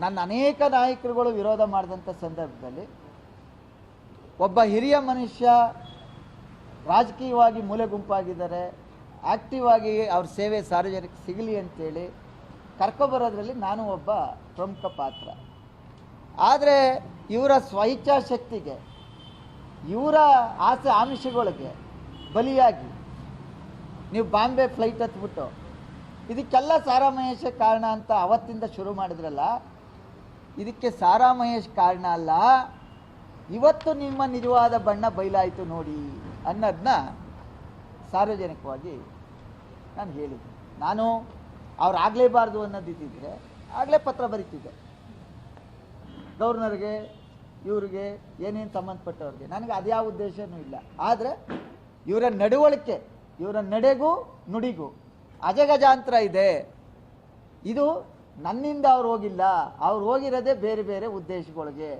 ನನ್ನ ಅನೇಕ ನಾಯಕರುಗಳು ವಿರೋಧ ಮಾಡಿದಂಥ ಸಂದರ್ಭದಲ್ಲಿ ಒಬ್ಬ ಹಿರಿಯ ಮನುಷ್ಯ ರಾಜಕೀಯವಾಗಿ ಮೂಲೆ ಗುಂಪಾಗಿದ್ದಾರೆ, ಆ್ಯಕ್ಟಿವ್ ಆಗಿ ಅವ್ರ ಸೇವೆ ಸಾರ್ವಜನಿಕ ಸಿಗಲಿ ಅಂತೇಳಿ ಕರ್ಕೊಬರೋದ್ರಲ್ಲಿ ನಾನು ಒಬ್ಬ ಪ್ರಮುಖ ಪಾತ್ರ. ಆದರೆ ಇವರ ಸ್ವಇಚ್ಛಾಶಕ್ತಿಗೆ, ಇವರ ಆಸೆ ಆಮಿಷಗಳಿಗೆ ಬಲಿಯಾಗಿ ನೀವು ಬಾಂಬೆ ಫ್ಲೈಟ್ ಹತ್ಬಿಟ್ಟು ಇದಕ್ಕೆಲ್ಲ ಸಾರಾ ಮಹೇಶ ಕಾರಣ ಅಂತ ಅವತ್ತಿಂದ ಶುರು ಮಾಡಿದ್ರಲ್ಲ, ಇದಕ್ಕೆ ಸಾರಾ ಮಹೇಶ್ ಕಾರಣ ಅಲ್ಲ, ಇವತ್ತು ನಿಮ್ಮ ನಿಜವಾದ ಬಣ್ಣ ಬಯಲಾಯಿತು ನೋಡಿ ಅನ್ನೋದನ್ನ ಸಾರ್ವಜನಿಕವಾಗಿ ನಾನು ಹೇಳಿದ್ದೆ. ನಾನು ಅವ್ರು ಆಗಲೇಬಾರ್ದು ಅನ್ನೋದಿದ್ದರೆ ಆಗಲೇ ಪತ್ರ ಬರೀತಿದ್ದೆ ಗವರ್ನರ್ಗೆ, ಇವ್ರಿಗೆ, ಏನೇನು ಸಂಬಂಧಪಟ್ಟವ್ರಿಗೆ. ನನಗೆ ಅದ್ಯಾವ ಉದ್ದೇಶನೂ ಇಲ್ಲ. ಆದರೆ ಇವರ ನಡವಳಿಕೆ, ಇವರ ನಡೆಗೂ ನುಡಿಗೂ ಅಜಗಜಾಂತರ ಇದೆ. ಇದು ನನ್ನಿಂದ ಅವ್ರು ಹೋಗಿಲ್ಲ, ಅವ್ರು ಹೋಗಿರೋದೇ ಬೇರೆ ಬೇರೆ ಉದ್ದೇಶಗಳಿಗೆ.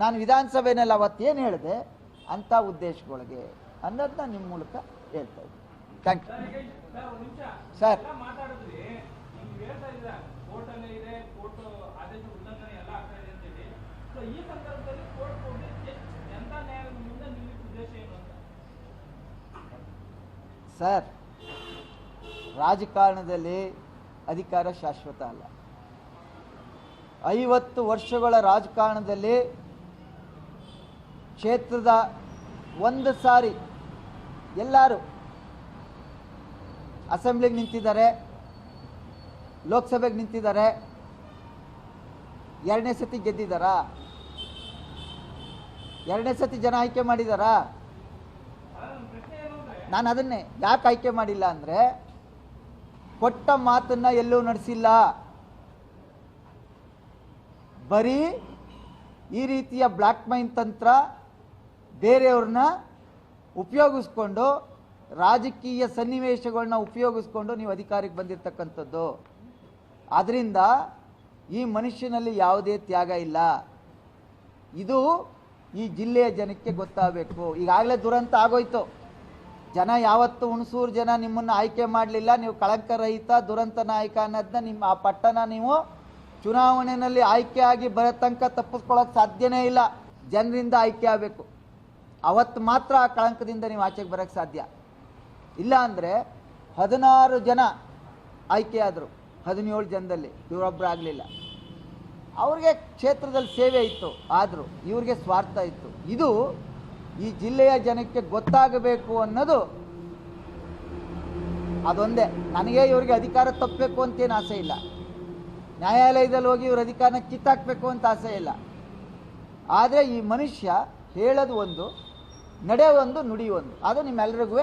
ನಾನು ವಿಧಾನಸಭೆಯಲ್ಲಿ ಅವತ್ತೇನು ಹೇಳಿದೆ ಅಂಥ ಉದ್ದೇಶಗಳಿಗೆ ಅನ್ನೋದನ್ನ ನಿಮ್ಮ ಮೂಲಕ ಹೇಳ್ತಾ ಇದ್ದೀನಿ. Thank you sir. ಸರ್, ರಾಜಕಾರಣದಲ್ಲಿ ಅಧಿಕಾರ ಶಾಶ್ವತ ಅಲ್ಲ. 50 ವರ್ಷಗಳ ರಾಜಕಾರಣದಲ್ಲಿ ಕ್ಷೇತ್ರದ ಒಂದು ಸಾರಿ ಎಲ್ಲರೂ ಅಸೆಂಬ್ಲಿಗೆ ನಿಂತಿದ್ದಾರೆ, ಲೋಕಸಭೆಗೆ ನಿಂತಿದ್ದಾರೆ, 2ನೇ ಸತಿ ಗೆದ್ದಿದ್ದಾರಾ? 2ನೇ ಸತಿ ಜನ ಆಯ್ಕೆ ಮಾಡಿದಾರಾ? ನಾನು ಅದನ್ನೇ ಯಾಕೆ ಆಯ್ಕೆ ಮಾಡಿಲ್ಲ ಅಂದರೆ, ಕೊಟ್ಟ ಮಾತನ್ನ ಎಲ್ಲೂ ನಡೆಸಿಲ್ಲ. ಬರೀ ಈ ರೀತಿಯ ಬ್ಲ್ಯಾಕ್ ಮೈನ್ ತಂತ್ರ ಬೇರೆಯವ್ರನ್ನ ಉಪಯೋಗಿಸ್ಕೊಂಡು, ರಾಜಕೀಯ ಸನ್ನಿವೇಶಗಳನ್ನ ಉಪಯೋಗಿಸ್ಕೊಂಡು ನೀವು ಅಧಿಕಾರಕ್ಕೆ ಬಂದಿರತಕ್ಕಂಥದ್ದು. ಆದ್ದರಿಂದ ಈ ಮನುಷ್ಯನಲ್ಲಿ ಯಾವುದೇ ತ್ಯಾಗ ಇಲ್ಲ. ಇದು ಈ ಜಿಲ್ಲೆಯ ಜನಕ್ಕೆ ಗೊತ್ತಾಗಬೇಕು. ಈಗಾಗಲೇ ದುರಂತ ಆಗೋಯ್ತು. ಜನ ಯಾವತ್ತು, ಹುಣಸೂರು ಜನ ನಿಮ್ಮನ್ನು ಆಯ್ಕೆ ಮಾಡಲಿಲ್ಲ, ನೀವು ಕಳಂಕರಹಿತ ದುರಂತ ನಾಯಕ ಅನ್ನೋದನ್ನ ನಿಮ್ಮ ಆ ಪಟ್ಟಣ ನೀವು ಚುನಾವಣೆಯಲ್ಲಿ ಆಯ್ಕೆ ಆಗಿ ಬರೋ ತನಕ ತಪ್ಪಿಸ್ಕೊಳ್ಳೋಕೆ ಸಾಧ್ಯನೇ ಇಲ್ಲ. ಜನರಿಂದ ಆಯ್ಕೆ ಆಗಬೇಕು, ಅವತ್ತು ಮಾತ್ರ ಆ ಕಳಂಕದಿಂದ ನೀವು ಆಚೆಗೆ ಬರೋಕ್ಕೆ ಸಾಧ್ಯ. ಇಲ್ಲ ಅಂದರೆ 16 ಜನ ಆಯ್ಕೆ ಆದರು, 17 ಜನದಲ್ಲಿ ಇವರೊಬ್ಬರು ಆಗಲಿಲ್ಲ. ಅವ್ರಿಗೆ ಕ್ಷೇತ್ರದಲ್ಲಿ ಸೇವೆ ಇತ್ತು, ಆದರೂ ಇವ್ರಿಗೆ ಸ್ವಾರ್ಥ ಇತ್ತು. ಇದು ಈ ಜಿಲ್ಲೆಯ ಜನಕ್ಕೆ ಗೊತ್ತಾಗಬೇಕು ಅನ್ನೋದು ಅದೊಂದೇ. ನನಗೆ ಇವ್ರಿಗೆ ಅಧಿಕಾರ ತಪ್ಪಬೇಕು ಅಂತೇನು ಆಸೆ ಇಲ್ಲ, ನ್ಯಾಯಾಲಯದಲ್ಲಿ ಹೋಗಿ ಇವ್ರ ಅಧಿಕಾರನ ಕಿತ್ತಾಕಬೇಕು ಅಂತ ಆಸೆ ಇಲ್ಲ. ಆದರೆ ಈ ಮನುಷ್ಯ ಹೇಳೋದು ಒಂದು, ನಡೆ ಒಂದು, ನುಡಿ ಒಂದು. ಅದು ನಿಮ್ಮೆಲ್ಲರಿಗೂ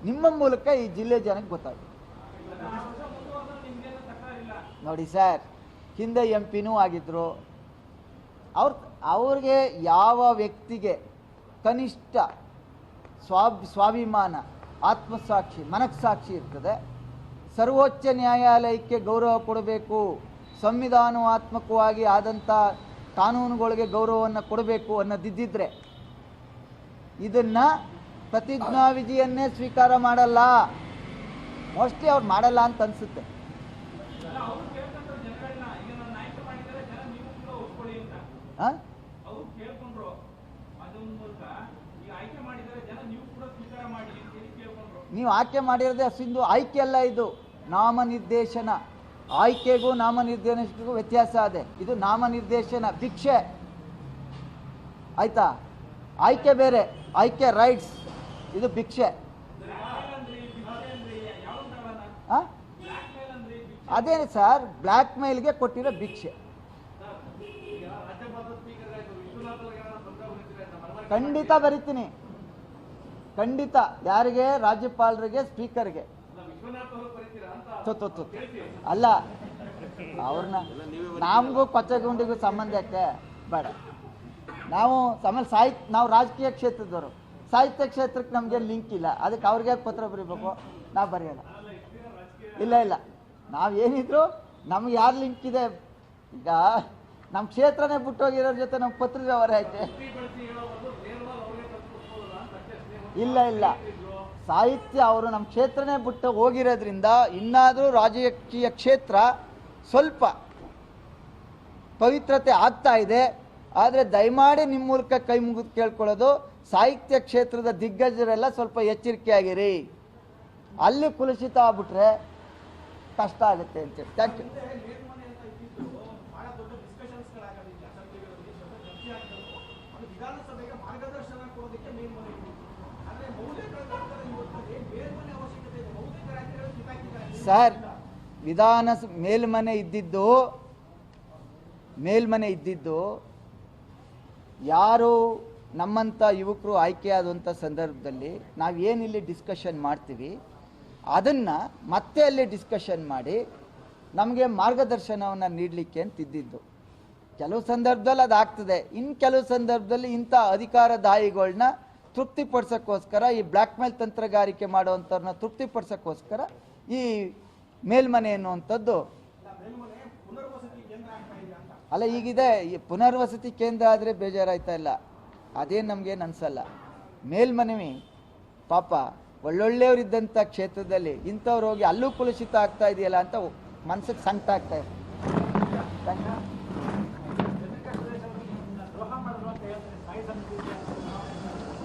ನಿಮ್ಮ ಮೂಲಕ ಈ ಜಿಲ್ಲೆ ಜನಕ್ಕೆ ಗೊತ್ತಾಗುತ್ತೆ. ನೋಡಿ ಸರ್, ಹಿಂದೆ MP ಆಗಿದ್ರು. ಅವ್ರಿಗೆ ಯಾವ ವ್ಯಕ್ತಿಗೆ ಕನಿಷ್ಠ ಸ್ವಾಭಿಮಾನ, ಆತ್ಮಸಾಕ್ಷಿ, ಮನಸ್ಸಾಕ್ಷಿ ಇರ್ತದೆ, ಸರ್ವೋಚ್ಚ ನ್ಯಾಯಾಲಯಕ್ಕೆ ಗೌರವ ಕೊಡಬೇಕು, ಸಂವಿಧಾನಾತ್ಮಕವಾಗಿ ಆದಂಥ ಕಾನೂನುಗಳಿಗೆ ಗೌರವವನ್ನು ಕೊಡಬೇಕು ಅನ್ನೋದಿದ್ದರೆ ಇದನ್ನು ಪ್ರತಿಜ್ಞಾ ವಿಧಿಯನ್ನೇ ಸ್ವೀಕಾರ ಮಾಡಲ್ಲ. ಮೋಸ್ಟ್ಲಿ ಅವ್ರು ಮಾಡಲ್ಲ ಅಂತ ಅನಿಸುತ್ತೆ. ನೀವು ಆಯ್ಕೆ ಮಾಡಿರೋದೇ ಸಿಂಧು ಆಯ್ಕೆ ಅಲ್ಲ, ಇದು ನಾಮನಿರ್ದೇಶನ. ಆಯ್ಕೆಗೂ ನಾಮನಿರ್ದೇಶನಕ್ಕೂ ವ್ಯತ್ಯಾಸ ಇದೆ. ಇದು ನಾಮನಿರ್ದೇಶನ, ಭಿಕ್ಷೆ. ಆಯ್ತಾ? ಆಯ್ಕೆ ಬೇರೆ, ಆಯ್ಕೆ ರೈಟ್ಸ್, ಇದು ಭಿಕ್ಷೆ. ಅದೇನು ಸರ್, ಬ್ಲ್ಯಾಕ್ ಮೇಲ್ಗೆ ಕೊಟ್ಟಿರೋ ಭಿಕ್ಷೆ. ಖಂಡಿತ ಬರಿತೀನಿ, ಖಂಡಿತ. ಯಾರಿಗೆ? ರಾಜ್ಯಪಾಲರಿಗೆ, ಸ್ಪೀಕರ್ಗೆ. ಅಲ್ಲ, ಅವ್ರನ್ನ ನಮಗೂ ಕೊಚ್ಚಗುಂಡಿಗೂ ಸಂಬಂಧ ಯಾಕೆ? ಬೇಡ. ನಾವು ನಾವು ರಾಜಕೀಯ ಕ್ಷೇತ್ರದವರು, ಸಾಹಿತ್ಯ ಕ್ಷೇತ್ರಕ್ಕೆ ನಮ್ಗೇನು ಲಿಂಕ್ ಇಲ್ಲ. ಅದಕ್ಕೆ ಅವ್ರಿಗೆ ಪತ್ರ ಬರೀಬೇಕು, ನಾವು ಬರೆಯೋಣ. ಇಲ್ಲ, ನಾವೇನಿದ್ರು ನಮ್ಗೆ ಯಾರು ಲಿಂಕ್ ಇದೆ ಈಗ ನಮ್ಮ ಕ್ಷೇತ್ರನೇ ಬಿಟ್ಟೋಗಿರೋರ ಜೊತೆ ನಮ್ಮ ಪತ್ರದ ವ್ಯವಹಾರ ಐತೆ. ಇಲ್ಲ, ಸಾಹಿತ್ಯ ಅವರು ನಮ್ಮ ಕ್ಷೇತ್ರನೇ ಬಿಟ್ಟು ಹೋಗಿರೋದ್ರಿಂದ ಇನ್ನಾದರೂ ರಾಜಕೀಯ ಕ್ಷೇತ್ರ ಸ್ವಲ್ಪ ಪವಿತ್ರತೆ ಆಗ್ತಾ ಇದೆ. ಆದರೆ ದಯಮಾಡಿ ನಿಮ್ಮ ಮೂಲಕ ಕೈ ಮುಗಿದು ಕೇಳ್ಕೊಳ್ಳೋದು, ಸಾಹಿತ್ಯ ಕ್ಷೇತ್ರದ ದಿಗ್ಗಜರೆಲ್ಲ ಸ್ವಲ್ಪ ಎಚ್ಚರಿಕೆಯಾಗಿರಿ. ಅಲ್ಲಿ ಕುಲುಷಿತ ಆಗ್ಬಿಟ್ರೆ ಕಷ್ಟ ಆಗುತ್ತೆ ಅಂತೇಳಿ. Thank you. ಸರ್, ಮೇಲ್ಮನೆ ಇದ್ದಿದ್ದು ಯಾರು ನಮ್ಮಂಥ ಯುವಕರು ಆಯ್ಕೆಯಾದಂಥ ಸಂದರ್ಭದಲ್ಲಿ ನಾವೇನಿಲ್ಲಿ ಡಿಸ್ಕಷನ್ ಮಾಡ್ತೀವಿ ಅದನ್ನು ಮತ್ತೆ ಅಲ್ಲಿ ಡಿಸ್ಕಷನ್ ಮಾಡಿ ನಮಗೆ ಮಾರ್ಗದರ್ಶನವನ್ನು ನೀಡಲಿಕ್ಕೆ ಅಂತಿದ್ದು. ಕೆಲವು ಸಂದರ್ಭದಲ್ಲಿ ಅದಾಗ್ತದೆ, ಇನ್ನು ಕೆಲವು ಸಂದರ್ಭದಲ್ಲಿ ಇಂಥ ಅಧಿಕಾರದಾಯಿಗಳನ್ನ ತೃಪ್ತಿಪಡಿಸೋಕ್ಕೋಸ್ಕರ, ಈ ಬ್ಲ್ಯಾಕ್ ಮೇಲ್ ತಂತ್ರಗಾರಿಕೆ ಮಾಡುವಂಥವ್ರನ್ನ ತೃಪ್ತಿಪಡಿಸೋಕ್ಕೋಸ್ಕರ ಈ ಮೇಲ್ಮನೆ ಎನ್ನುವಂಥದ್ದು ಅಲ್ಲ. ಈಗಿದೆ ಈ ಪುನರ್ವಸತಿ ಕೇಂದ್ರ ಆದರೆ ಬೇಜಾರಾಯ್ತಾ ಇಲ್ಲ, ಅದೇನು ನಮಗೇನು ಅನಿಸಲ್ಲ. ಮೇಲ್ಮನವಿ ಪಾಪ ಒಳ್ಳೊಳ್ಳೆಯವರಿದ್ದಂಥ ಕ್ಷೇತ್ರದಲ್ಲಿ ಇಂಥವ್ರು ಹೋಗಿ ಅಲ್ಲೂ ಕುಲುಷಿತ ಆಗ್ತಾ ಇದೆಯಲ್ಲ ಅಂತ ಮನಸ್ಸಿಗೆ ಸಂಕಟ ಆಗ್ತಾ ಇದೆ.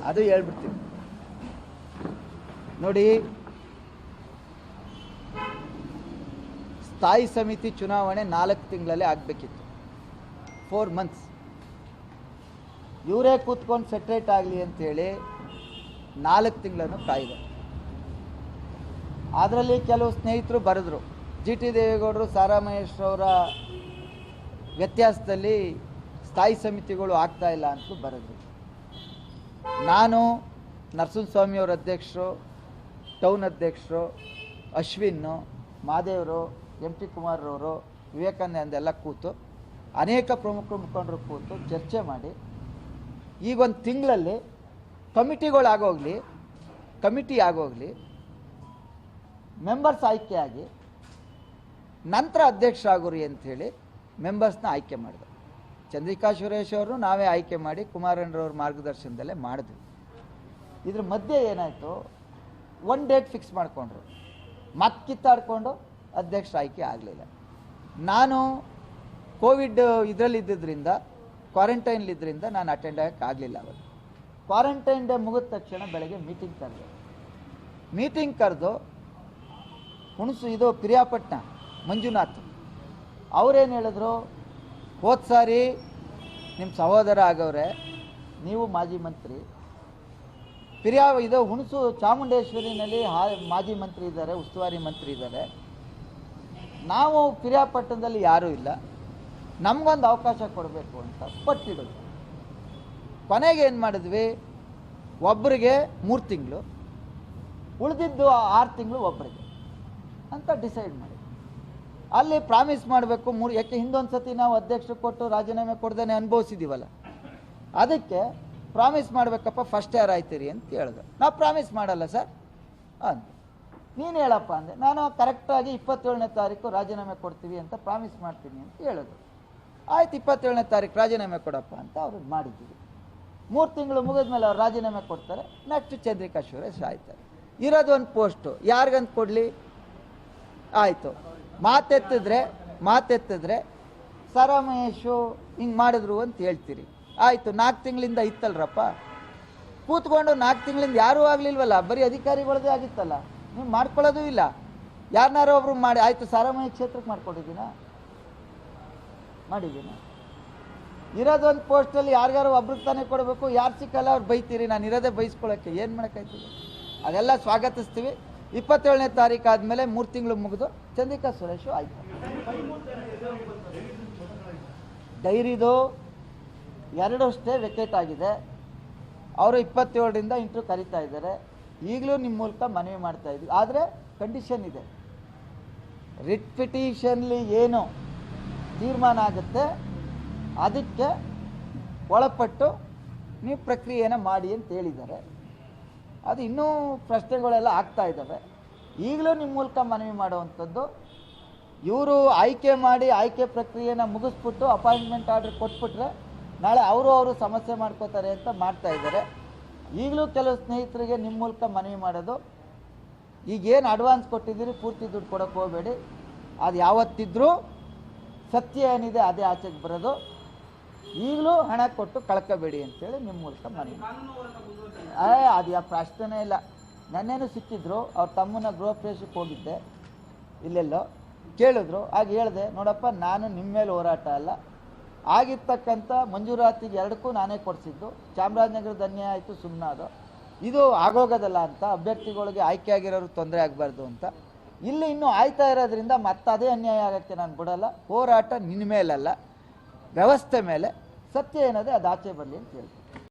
ಅದು ಹೇಳ್ಬಿಡ್ತೀವಿ ನೋಡಿ. ಸ್ಥಾಯಿ ಸಮಿತಿ ಚುನಾವಣೆ 4 ತಿಂಗಳಲ್ಲೇ ಆಗಬೇಕಿತ್ತು, 4 months. ಇವರೇ ಕೂತ್ಕೊಂಡು ಸೆಟ್ರೇಟ್ ಆಗಲಿ ಅಂತೇಳಿ 4 ತಿಂಗಳನ್ನು ಕಾಯ್ದೆ. ಅದರಲ್ಲಿ ಕೆಲವು ಸ್ನೇಹಿತರು ಬರೆದ್ರು, GT ದೇವೇಗೌಡರು, ಸಾರಾ ಮಹೇಶ್ರವರ ವ್ಯತ್ಯಾಸದಲ್ಲಿ ಸ್ಥಾಯಿ ಸಮಿತಿಗಳು ಆಗ್ತಾ ಇಲ್ಲ ಅಂತ ಬರೆದ್ರು. ನಾನು, ನರಸಿಂಹಸ್ವಾಮಿಯವ್ರ ಅಧ್ಯಕ್ಷರು, ಟೌನ್ ಅಧ್ಯಕ್ಷರು, ಅಶ್ವಿನ್, ಮಾದೇವರು, MT ಕುಮಾರ್ರವರು, ವಿವೇಕಾನಂದ ಎಲ್ಲ ಕೂತು, ಅನೇಕ ಪ್ರಮುಖ ಮುಖಂಡರು ಕೂತು ಚರ್ಚೆ ಮಾಡಿ ಈಗ 1 ತಿಂಗಳಲ್ಲಿ ಕಮಿಟಿ ಆಗೋಗಲಿ ಮೆಂಬರ್ಸ್ ಆಯ್ಕೆಯಾಗಿ ನಂತರ ಅಧ್ಯಕ್ಷ ಆಗೋರಿ ಅಂಥೇಳಿ ಮೆಂಬರ್ಸ್ನ ಆಯ್ಕೆ ಮಾಡಿದೆ. ಚಂದ್ರಿಕಾ ಸುರೇಶ್ ಅವರು ನಾವೇ ಆಯ್ಕೆ ಮಾಡಿ ಕುಮಾರಣ್ಣರವ್ರ ಮಾರ್ಗದರ್ಶನದಲ್ಲೇ ಮಾಡಿದ್ವಿ. ಇದ್ರ ಮಧ್ಯೆ ಏನಾಯಿತು, 1 ಡೇಟ್ ಫಿಕ್ಸ್ ಮಾಡಿಕೊಂಡ್ರು, ಮತ್ತೆ ಕಿತ್ತಾಡ್ಕೊಂಡು ಅಧ್ಯಕ್ಷ ಆಯ್ಕೆ ಆಗಲಿಲ್ಲ. ನಾನು ಕೋವಿಡ್ ಇದರಲ್ಲಿದ್ದರಿಂದ ಕ್ವಾರಂಟೈನ್ಲಿದ್ದರಿಂದ ನಾನು ಅಟೆಂಡ್ ಆಗಲಿಲ್ಲ. ಅವತ್ತು ಕ್ವಾರಂಟೈನ್ ಡೇ ಮುಗಿದ ತಕ್ಷಣ ಬೆಳಗ್ಗೆ ಮೀಟಿಂಗ್ ಕರೆದು ಇದು ಪಿರಿಯಾಪಟ್ಟಣ ಮಂಜುನಾಥ್ ಅವರೇನು ಹೇಳಿದ್ರು, ಹೋದ ಸಾರಿ ನಿಮ್ಮ ಸಹೋದರ ಆಗವ್ರೆ, ನೀವು ಮಾಜಿ ಮಂತ್ರಿ, ಹುಣಸು ಚಾಮುಂಡೇಶ್ವರಿನಲ್ಲಿ ಮಾಜಿ ಮಂತ್ರಿ ಇದ್ದಾರೆ, ಉಸ್ತುವಾರಿ ಮಂತ್ರಿ ಇದ್ದಾರೆ, ನಾವು ಪಿರಿಯಾಪಟ್ಟಣದಲ್ಲಿ ಯಾರೂ ಇಲ್ಲ, ನಮಗೊಂದು ಅವಕಾಶ ಕೊಡಬೇಕು ಅಂತ ಪಟ್ಟಿಡೋದು. ಕೊನೆಗೆ ಏನು ಮಾಡಿದ್ವಿ, ಒಬ್ಬರಿಗೆ 3 ತಿಂಗಳು, ಉಳಿದಿದ್ದು 6 ತಿಂಗಳು ಒಬ್ಬರಿಗೆ ಅಂತ ಡಿಸೈಡ್ ಮಾಡಿ ಅಲ್ಲಿ ಪ್ರಾಮಿಸ್ ಮಾಡಬೇಕು. ಯಾಕೆ ಹಿಂದೊಂದು ಸತಿ ನಾವು ಅಧ್ಯಕ್ಷರು ಕೊಟ್ಟು ರಾಜೀನಾಮೆ ಕೊಡ್ದೇನೆ ಅನುಭವಿಸಿದ್ದೀವಲ್ಲ, ಅದಕ್ಕೆ ಪ್ರಾಮಿಸ್ ಮಾಡಬೇಕಪ್ಪ, ಫಸ್ಟ್ ಯಾರು ಆಯ್ತೀರಿ ಅಂತ ಹೇಳಿದೆ. ನಾವು ಪ್ರಾಮಿಸ್ ಮಾಡಲ್ಲ ಸರ್ ಅಂದ. ನೀನು ಹೇಳಪ್ಪ ಅಂದೆ. ನಾನು ಕರೆಕ್ಟಾಗಿ 27ನೇ ತಾರೀಕು ರಾಜೀನಾಮೆ ಕೊಡ್ತೀವಿ ಅಂತ ಪ್ರಾಮಿಸ್ ಮಾಡ್ತೀನಿ ಅಂತ ಹೇಳಿದ್ರು. ಆಯ್ತು, 27ನೇ ತಾರೀಕು ರಾಜೀನಾಮೆ ಕೊಡಪ್ಪ ಅಂತ ಅವ್ರು ಮಾಡಿದ್ದೀವಿ. 3 ತಿಂಗಳು ಮುಗಿದ್ಮೇಲೆ ಅವ್ರು ರಾಜೀನಾಮೆ ಕೊಡ್ತಾರೆ. ನೆಕ್ಸ್ಟ್ ಚಂದ್ರಿಕಾ ಸುರೇಶ್ ಆಯ್ತಾರೆ. ಇರೋದು ಒಂದು ಪೋಸ್ಟು, ಯಾರಿಗಂತ ಕೊಡಲಿ? ಆಯಿತು, ಮಾತೆತ್ತಿದ್ರೆ ಸಾರಾ ಮಹೇಶು ಹಿಂಗೆ ಮಾಡಿದ್ರು ಅಂತ ಹೇಳ್ತೀರಿ. ಆಯಿತು, 4 ತಿಂಗಳಿಂದ ಇತ್ತಲ್ರಪ್ಪ, ಕೂತ್ಕೊಂಡು 4 ತಿಂಗಳಿಂದ ಯಾರೂ ಆಗಲಿಲ್ವಲ್ಲ, ಬರೀ ಅಧಿಕಾರಿಗಳದೇ ಆಗಿತ್ತಲ್ಲ, ನೀವು ಮಾಡ್ಕೊಳ್ಳೋದು ಇಲ್ಲ. ಯಾರನ್ನಾರು ಒಬ್ರು ಮಾಡಿ ಆಯಿತು, ಸಾರಾ ಮಹೇಶ್ ಕ್ಷೇತ್ರಕ್ಕೆ ಮಾಡಿದ್ದೀನ. ಇರೋದೊಂದು ಪೋಸ್ಟಲ್ಲಿ ಯಾರಿಗಾರು ಒಬ್ರಿಗೆ ತಾನೇ ಕೊಡಬೇಕು, ಯಾರು ಸಿಕ್ಕಲ್ಲ ಅವ್ರು ಬೈತೀರಿ. ನಾನು ಇರೋದೇ ಬೈಸ್ಕೊಳ್ಳೋಕ್ಕೆ ಏನು ಮಾಡೋಕ್ಕಾಯ್ತದೆ? ಅದೆಲ್ಲ ಸ್ವಾಗತಿಸ್ತೀವಿ. 27ನೇ ತಾರೀಕು ಆದಮೇಲೆ 3 ತಿಂಗಳು ಮುಗಿದು ಚಂದ್ರಿಕಾ ಸುರೇಶು ಆಯಿತು. ಡೈರಿದು 2 ಅಷ್ಟೇ ವೆಕೇಟ್ ಆಗಿದೆ. ಅವರು 27ರಿಂದ ಇಂಟ್ರ್ಯೂ ಕರೀತಾ ಇದ್ದಾರೆ. ಈಗಲೂ ನಿಮ್ಮ ಮೂಲಕ ಮನವಿ ಮಾಡ್ತಾ ಇದ್ದೀವಿ. ಆದರೆ ಕಂಡೀಷನ್ ಇದೆ, ರಿಟ್ ಪಿಟಿಷನ್ಲಿ ಏನು ತೀರ್ಮಾನ ಆಗುತ್ತೆ ಅದಕ್ಕೆ ಒಳಪಟ್ಟು ನೀವು ಪ್ರಕ್ರಿಯೆಯನ್ನು ಮಾಡಿ ಅಂತ ಹೇಳಿದ್ದಾರೆ. ಅದು ಇನ್ನೂ ಪ್ರಶ್ನೆಗಳೆಲ್ಲ ಆಗ್ತಾ ಇದ್ದಾವೆ. ಈಗಲೂ ನಿಮ್ಮ ಮೂಲಕ ಮನವಿ ಮಾಡುವಂಥದ್ದು, ಇವರು ಆಯ್ಕೆ ಮಾಡಿ ಆಯ್ಕೆ ಪ್ರಕ್ರಿಯೆನ ಮುಗಿಸ್ಬಿಟ್ಟು ಅಪಾಯಿಂಟ್ಮೆಂಟ್ ಆರ್ಡರ್ ಕೊಟ್ಬಿಟ್ರೆ ನಾಳೆ ಅವರು ಸಮಸ್ಯೆ ಮಾಡ್ಕೋತಾರೆ ಅಂತ ಮಾಡ್ತಾ ಇದ್ದಾರೆ. ಈಗಲೂ ಕೆಲವು ಸ್ನೇಹಿತರಿಗೆ ನಿಮ್ಮ ಮೂಲಕ ಮನವಿ ಮಾಡೋದು, ಈಗೇನು ಅಡ್ವಾನ್ಸ್ ಕೊಟ್ಟಿದ್ದೀರಿ ಪೂರ್ತಿ ದುಡ್ಡು ಕೊಡೋಕ್ಕೆ ಹೋಗಬೇಡಿ. ಅದು ಯಾವತ್ತಿದ್ರೂ ಸತ್ಯ ಏನಿದೆ ಅದೇ ಆಚೆಗೆ ಬರೋದು. ಈಗಲೂ ಹಣ ಕೊಟ್ಟು ಕಳ್ಕೋಬೇಡಿ ಅಂತೇಳಿ ನಿಮ್ಮ ಮೂಲಕ ಮನವಿ. ಅದು ಯಾವ ಪ್ರಶ್ನೆನೇ ಇಲ್ಲ. ನನ್ನೇನು ಸಿಕ್ಕಿದ್ರು, ಅವ್ರ ತಮ್ಮನ ಗೃಹ ಪ್ರವೇಶಕ್ಕೆ ಹೋಗಿದ್ದೆ, ಇಲ್ಲೆಲ್ಲೋ ಕೇಳಿದ್ರು. ಆಗ ಹೇಳಿದೆ, ನೋಡಪ್ಪ ನಾನು ನಿಮ್ಮ ಮೇಲೆ ಹೋರಾಟ ಅಲ್ಲ, ಆಗಿರ್ತಕ್ಕಂಥ ಮಂಜೂರಾತಿಗೆ ಎರಡಕ್ಕೂ ನಾನೇ ಕೊಡಿಸಿದ್ದು, ಚಾಮರಾಜನಗರದ ಅನ್ಯಾಯ ಆಯಿತು ಸುಮ್ಮನೆ ಅದು, ಇದು ಆಗೋಗೋದಲ್ಲ ಅಂತ, ಅಭ್ಯರ್ಥಿಗಳಿಗೆ ಆಯ್ಕೆ ಆಗಿರೋರು ತೊಂದರೆ ಆಗಬಾರ್ದು ಅಂತ. ಇಲ್ಲಿ ಇನ್ನೂ ಆಯ್ತಾ ಇರೋದ್ರಿಂದ ಮತ್ತೆ ಅದೇ ಅನ್ಯಾಯ ಆಗೋಕ್ಕೆ ನಾನು ಬಿಡಲ್ಲ. ಹೋರಾಟ ನಿನ್ನ ಮೇಲಲ್ಲ, ವ್ಯವಸ್ಥೆ ಮೇಲೆ. ಸತ್ಯ ಏನದೆ ಅದು ಆಚೆ ಬರಲಿ ಅಂತ ಹೇಳಿ.